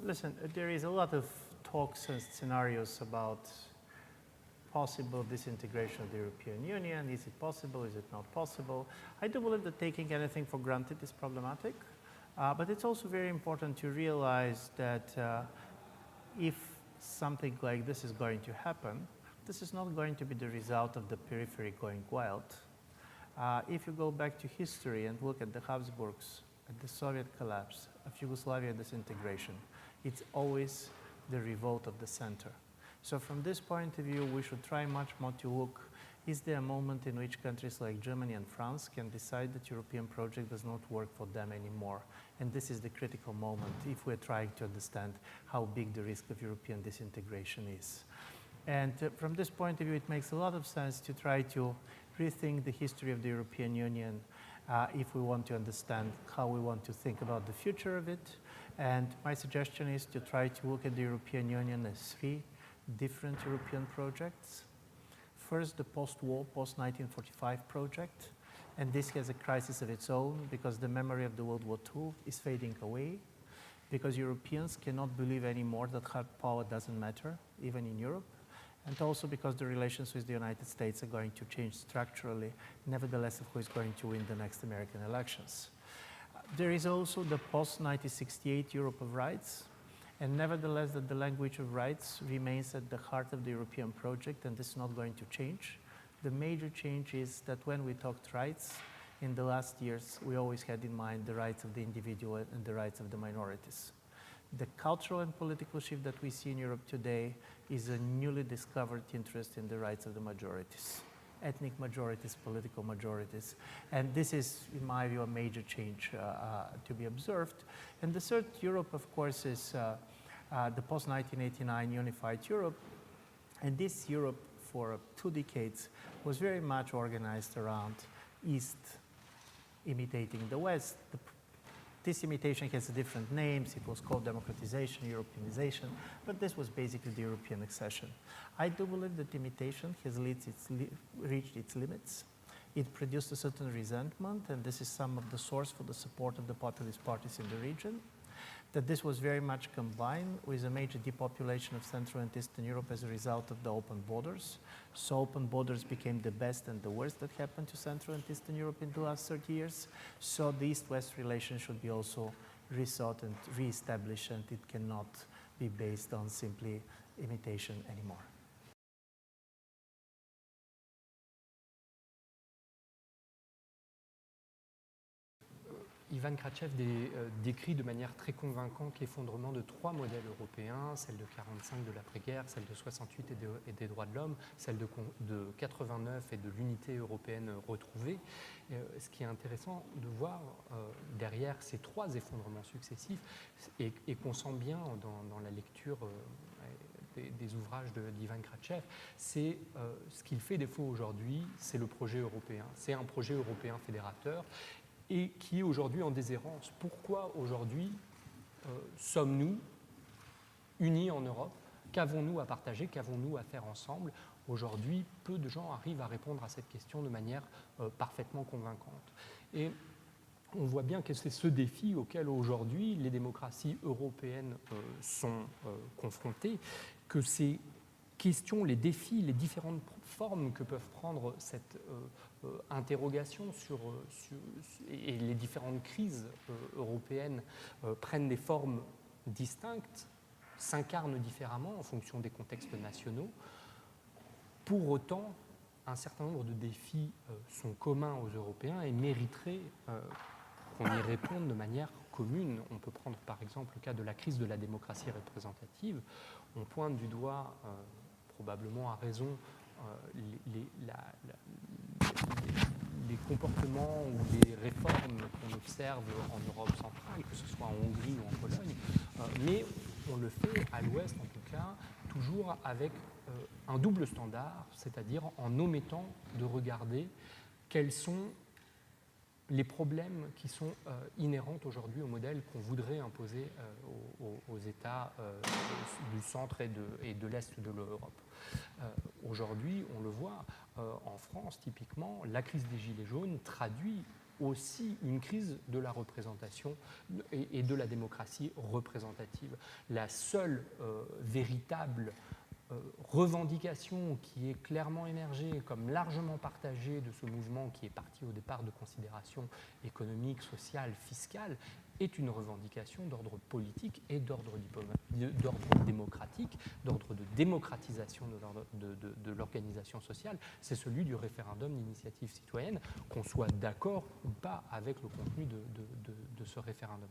listen, there is a lot of talks and scenarios about possible disintegration of the European Union. Is it possible? Is it not possible? I do believe that taking anything for granted is problematic, but it's also very important to realize that if something like this is going to happen, this is not going to be the result of the periphery going wild. If you go back to history and look at the Habsburgs, at the Soviet collapse, of Yugoslavia disintegration, it's always the revolt of the center. So from this point of view, we should try much more to look, is there a moment in which countries like Germany and France can decide that European project does not work for them anymore? And this is the critical moment if we're trying to understand how big the risk of European disintegration is. And from this point of view, it makes a lot of sense to try to rethink the history of the European Union if we want to understand how we want to think about the future of it. And my suggestion is to try to look at the European Union as three different European projects. First, the post-war, post-1945 project. And this has a crisis of its own because the memory of the World War II is fading away, because Europeans cannot believe anymore that hard power doesn't matter, even in Europe, and also because the relations with the United States are going to change structurally, nevertheless of who is going to win the next American elections. There is also the post-1968 Europe of rights, and nevertheless that the language of rights remains at the heart of the European project, and this is not going to change. The major change is that when we talked rights, in the last years, we always had in mind the rights of the individual and the rights of the minorities. The cultural and political shift that we see in Europe today is a newly discovered interest in the rights of the majorities, ethnic majorities, political majorities. And this is, in my view, a major change to be observed. And the third Europe, of course, is the post-1989 unified Europe. And this Europe, for 2 decades, was very much organized around East imitating the West. This imitation has different names. It was called democratization, Europeanization, but this was basically the European accession. I do believe that imitation has reached its limits. It produced a certain resentment, and this is some of the source for the support of the populist parties in the region. That this was very much combined with a major depopulation of Central and Eastern Europe as a result of the open borders. So open borders became the best and the worst that happened to Central and Eastern Europe in the last 30 years. So the East-West relation should be also rethought and reestablished, and it cannot be based on simply imitation anymore. Ivan Krachev décrit de manière très convaincante l'effondrement de 3 modèles européens, celle de 45 de l'après-guerre, celle de 68 et des droits de l'homme, celle de 89 et de l'unité européenne retrouvée. Ce qui est intéressant de voir derrière ces 3 effondrements successifs, et qu'on sent bien dans la lecture des ouvrages d'Ivan Krachev, c'est ce qu'il fait défaut aujourd'hui, c'est le projet européen. C'est un projet européen fédérateur et qui est aujourd'hui en déshérence. Pourquoi aujourd'hui sommes-nous unis en Europe? Qu'avons-nous à partager? Qu'avons-nous à faire ensemble? Aujourd'hui, peu de gens arrivent à répondre à cette question de manière parfaitement convaincante. Et on voit bien que c'est ce défi auquel aujourd'hui les démocraties européennes sont confrontées, que ces questions, les défis, les différentes formes que peuvent prendre cette interrogation et les différentes crises européennes prennent des formes distinctes, s'incarnent différemment en fonction des contextes nationaux. Pour autant, un certain nombre de défis sont communs aux Européens et mériteraient qu'on y réponde de manière commune. On peut prendre par exemple le cas de la crise de la démocratie représentative. On pointe du doigt, probablement à raison, les comportements ou les réformes qu'on observe en Europe centrale, que ce soit en Hongrie ou en Pologne, mais on le fait à l'Ouest en tout cas, toujours avec un double standard, c'est-à-dire en omettant de regarder quels sont les problèmes qui sont inhérents aujourd'hui au modèle qu'on voudrait imposer aux États du centre et de l'Est de l'Europe. Aujourd'hui, on le voit, en France, typiquement, la crise des Gilets jaunes traduit aussi une crise de la représentation et de la démocratie représentative. La seule véritable revendication qui est clairement émergée comme largement partagée de ce mouvement qui est parti au départ de considérations économiques, sociales, fiscales, est une revendication d'ordre politique et d'ordre démocratique, d'ordre de démocratisation de l'organisation sociale. C'est celui du référendum d'initiative citoyenne, qu'on soit d'accord ou pas avec le contenu de ce référendum.